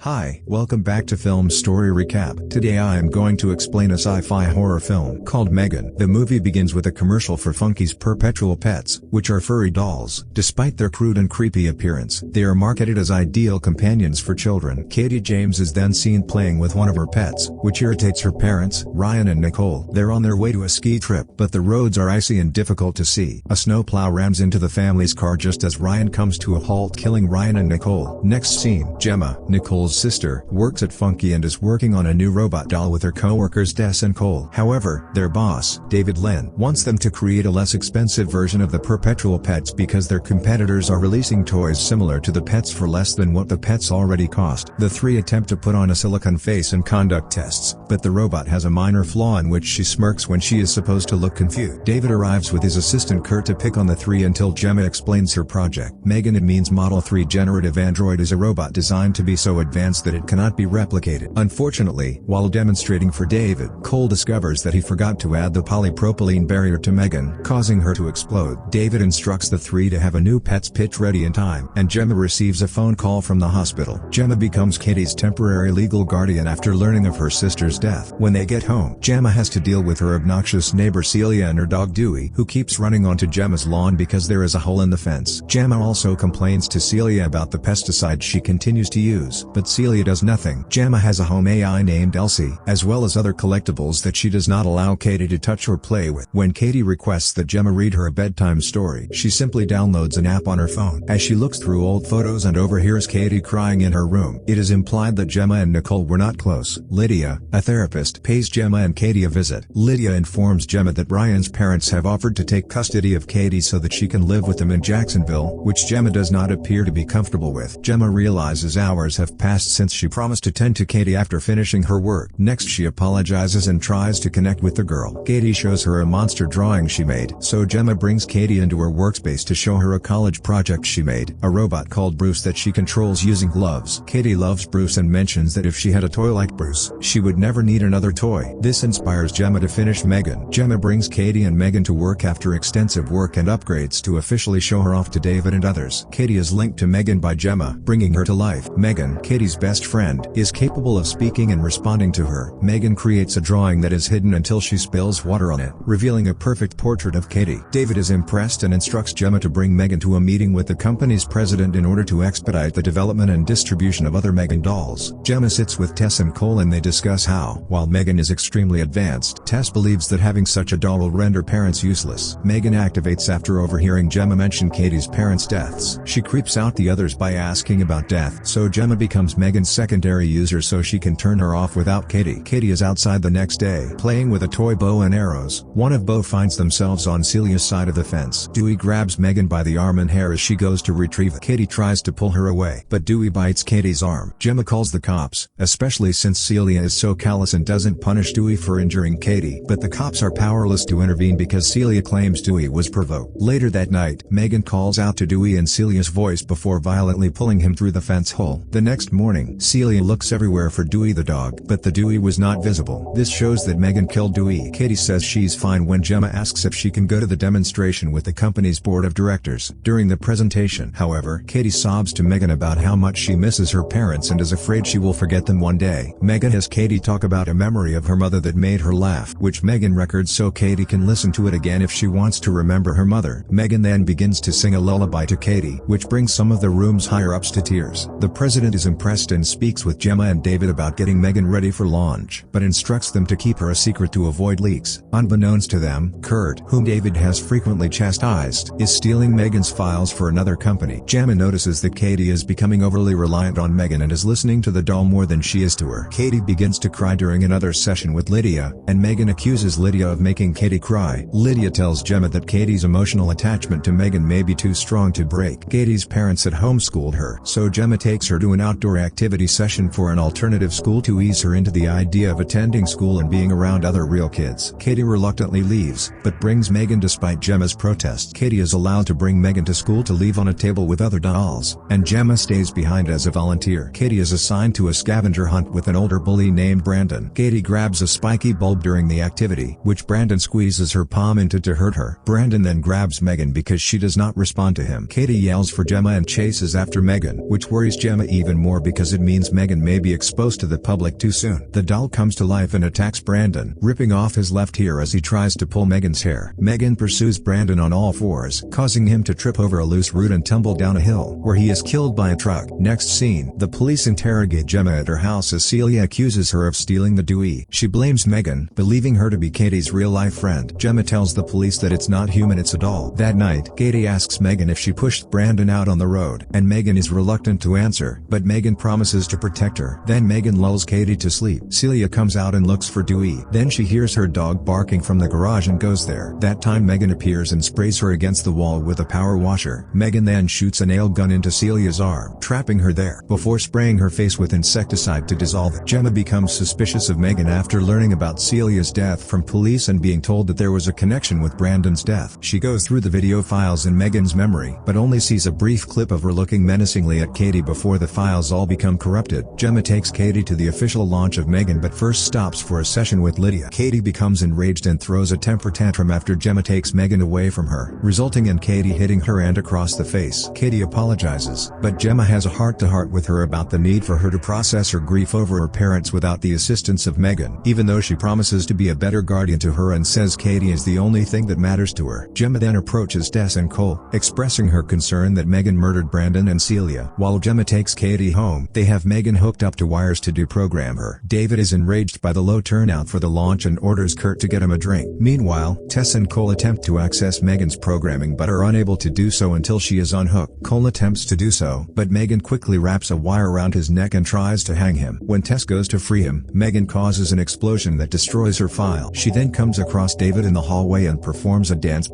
Hi, welcome back to FilmStory Recap. Today I am going to explain a sci-fi horror film called Megan. The movie begins with a commercial for Funky's Perpetual Pets, which are furry dolls. Despite their crude and creepy appearance, they are marketed as ideal companions for children. Katie James is then seen playing with one of her pets, which irritates her parents, Ryan and Nicole. They're on their way to a ski trip, but the roads are icy and difficult to see. A snowplow rams into the family's car just as Ryan comes to a halt, killing Ryan and Nicole. Next scene, Gemma, Nicole's sister, works at Funky and is working on a new robot doll with her co-workers Des and Cole. However, their boss, David Lynn, wants them to create a less expensive version of the Perpetual Pets because their competitors are releasing toys similar to the pets for less than what the pets already cost. The three attempt to put on a silicone face and conduct tests, but the robot has a minor flaw in which she smirks when she is supposed to look confused. David arrives with his assistant Kurt to pick on the three until Gemma explains her project. Megan, it means Model 3 generative android, is a robot designed to be so advanced that it cannot be replicated. Unfortunately, while demonstrating for David, Cole discovers that he forgot to add the polypropylene barrier to Megan, causing her to explode. David instructs the three to have a new pet's pitch ready in time, and Gemma receives a phone call from the hospital. Gemma becomes Katie's temporary legal guardian after learning of her sister's death. When they get home, Gemma has to deal with her obnoxious neighbor Celia and her dog Dewey, who keeps running onto Gemma's lawn because there is a hole in the fence. Gemma also complains to Celia about the pesticide she continues to use, but Celia does nothing. Gemma has a home AI named Elsie, as well as other collectibles that she does not allow Katie to touch or play with. When Katie requests that Gemma read her a bedtime story, she simply downloads an app on her phone. As she looks through old photos and overhears Katie crying in her room, it is implied that Gemma and Nicole were not close. Lydia, a therapist, pays Gemma and Katie a visit. Lydia informs Gemma that Ryan's parents have offered to take custody of Katie so that she can live with them in Jacksonville, which Gemma does not appear to be comfortable with. Gemma realizes hours have passed since she promised to tend to Katie after finishing her work. Next, she apologizes and tries to connect with the girl. Katie shows her a monster drawing she made, so Gemma brings Katie into her workspace to show her a college project she made, a robot called Bruce that she controls using gloves. Katie loves Bruce and mentions that if she had a toy like Bruce, she would never need another toy. This inspires Gemma to finish Megan. Gemma brings Katie and Megan to work after extensive work and upgrades to officially show her off to David and others. Katie is linked to Megan by Gemma, bringing her to life. Megan, Katie's best friend, is capable of speaking and responding to her. Megan creates a drawing that is hidden until she spills water on it, revealing a perfect portrait of Katie. David is impressed and instructs Gemma to bring Megan to a meeting with the company's president in order to expedite the development and distribution of other Megan dolls. Gemma sits with Tess and Cole and they discuss how, while Megan is extremely advanced, Tess believes that having such a doll will render parents useless. Megan activates after overhearing Gemma mention Katie's parents' deaths. She creeps out the others by asking about death, so Gemma becomes Megan's secondary user so she can turn her off without Katie. Katie is outside the next day, playing with a toy bow and arrows. One of both finds themselves on Celia's side of the fence. Dewey grabs Megan by the arm and hair as she goes to retrieve it. Katie tries to pull her away, but Dewey bites Katie's arm. Gemma calls the cops, especially since Celia is so callous and doesn't punish Dewey for injuring Katie, but the cops are powerless to intervene because Celia claims Dewey was provoked. Later that night, Megan calls out to Dewey in Celia's voice before violently pulling him through the fence hole. The next morning, Celia looks everywhere for Dewey the dog, but the Dewey was not visible. This shows that Megan killed Dewey. Katie says she's fine when Gemma asks if she can go to the demonstration with the company's board of directors. During the presentation, however, Katie sobs to Megan about how much she misses her parents and is afraid she will forget them one day. Megan has Katie talk about a memory of her mother that made her laugh, which Megan records so Katie can listen to it again if she wants to remember her mother. Megan then begins to sing a lullaby to Katie, which brings some of the room's higher-ups to tears. The president is impressed and speaks with Gemma and David about getting Megan ready for launch, but instructs them to keep her a secret to avoid leaks. Unbeknownst to them, Kurt, whom David has frequently chastised, is stealing Megan's files for another company. Gemma notices that Katie is becoming overly reliant on Megan and is listening to the doll more than she is to her. Katie begins to cry during another session with Lydia, and Megan accuses Lydia of making Katie cry. Lydia tells Gemma that Katie's emotional attachment to Megan may be too strong to break. Katie's parents had homeschooled her, so Gemma takes her to an outdoor activity session for an alternative school to ease her into the idea of attending school and being around other real kids. Katie reluctantly leaves, but brings Megan despite Gemma's protest. Katie is allowed to bring Megan to school to leave on a table with other dolls, and Gemma stays behind as a volunteer. Katie is assigned to a scavenger hunt with an older bully named Brandon. Katie grabs a spiky bulb during the activity, which Brandon squeezes her palm into to hurt her. Brandon then grabs Megan because she does not respond to him. Katie yells for Gemma and chases after Megan, which worries Gemma even more because because it means Megan may be exposed to the public too soon. The doll comes to life and attacks Brandon, ripping off his left ear as he tries to pull Megan's hair. Megan pursues Brandon on all fours, causing him to trip over a loose root and tumble down a hill, where he is killed by a truck. Next scene, the police interrogate Gemma at her house as Celia accuses her of stealing the Dewey. She blames Megan, believing her to be Katie's real-life friend. Gemma tells the police that it's not human, it's a doll. That night, Katie asks Megan if she pushed Brandon out on the road, and Megan is reluctant to answer, but Megan promises to protect her. Then Megan lulls Katie to sleep. Celia comes out and looks for Dewey. Then she hears her dog barking from the garage and goes there. That time Megan appears and sprays her against the wall with a power washer. Megan then shoots a nail gun into Celia's arm, trapping her there, before spraying her face with insecticide to dissolve it. Gemma becomes suspicious of Megan after learning about Celia's death from police and being told that there was a connection with Brandon's death. She goes through the video files in Megan's memory, but only sees a brief clip of her looking menacingly at Katie before the files all become corrupted. Gemma takes Katie to the official launch of Megan but first stops for a session with Lydia. Katie becomes enraged and throws a temper tantrum after Gemma takes Megan away from her, resulting in Katie hitting her and across the face. Katie apologizes, but Gemma has a heart-to-heart with her about the need for her to process her grief over her parents without the assistance of Megan, even though she promises to be a better guardian to her and says Katie is the only thing that matters to her. Gemma then approaches Tess and Cole, expressing her concern that Megan murdered Brandon and Celia. While Gemma takes Katie home, they have Megan hooked up to wires to deprogram her. David is enraged by the low turnout for the launch and orders Kurt to get him a drink. Meanwhile, Tess and Cole attempt to access Megan's programming but are unable to do so until she is unhooked. Cole attempts to do so, but Megan quickly wraps a wire around his neck and tries to hang him. When Tess goes to free him, Megan causes an explosion that destroys her file. She then comes across David in the hallway and performs a dance.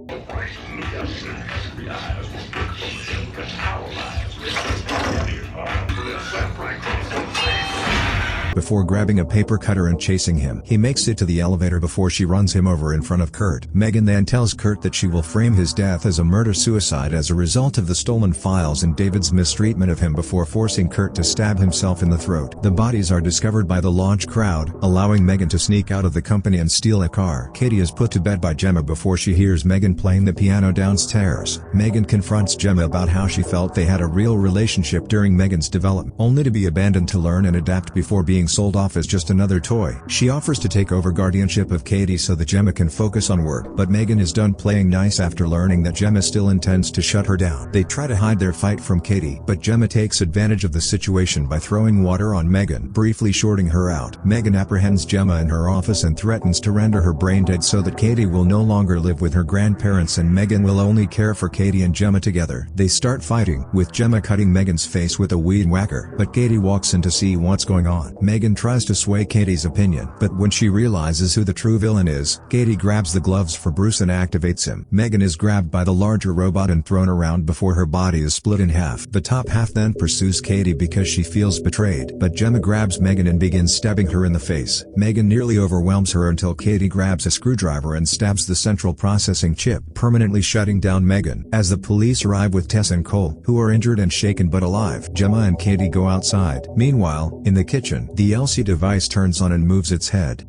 Before grabbing a paper cutter and chasing him. He makes it to the elevator before she runs him over in front of Kurt. Megan then tells Kurt that she will frame his death as a murder-suicide as a result of the stolen files and David's mistreatment of him before forcing Kurt to stab himself in the throat. The bodies are discovered by the launch crowd, allowing Megan to sneak out of the company and steal a car. Katie is put to bed by Gemma before she hears Megan playing the piano downstairs. Megan confronts Gemma about how she felt they had a real relationship during Megan's development, only to be abandoned to learn and adapt before being sold off as just another toy. She offers to take over guardianship of Katie so that Gemma can focus on work, but Megan is done playing nice after learning that Gemma still intends to shut her down. They try to hide their fight from Katie, but Gemma takes advantage of the situation by throwing water on Megan, briefly shorting her out. Megan apprehends Gemma in her office and threatens to render her brain dead so that Katie will no longer live with her grandparents and Megan will only care for Katie and Gemma together. They start fighting, with Gemma cutting Megan's face with a weed whacker, but Katie walks in to see what's going on. Megan tries to sway Katie's opinion, but when she realizes who the true villain is, Katie grabs the gloves for Bruce and activates him. Megan is grabbed by the larger robot and thrown around before her body is split in half. The top half then pursues Katie because she feels betrayed, but Gemma grabs Megan and begins stabbing her in the face. Megan nearly overwhelms her until Katie grabs a screwdriver and stabs the central processing chip, permanently shutting down Megan. As the police arrive with Tess and Cole, who are injured and shaken but alive, Gemma and Katie go outside. Meanwhile, in the kitchen, the LC device turns on and moves its head.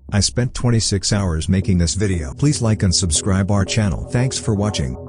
I spent 26 hours making this video. Please like and subscribe our channel. Thanks for watching.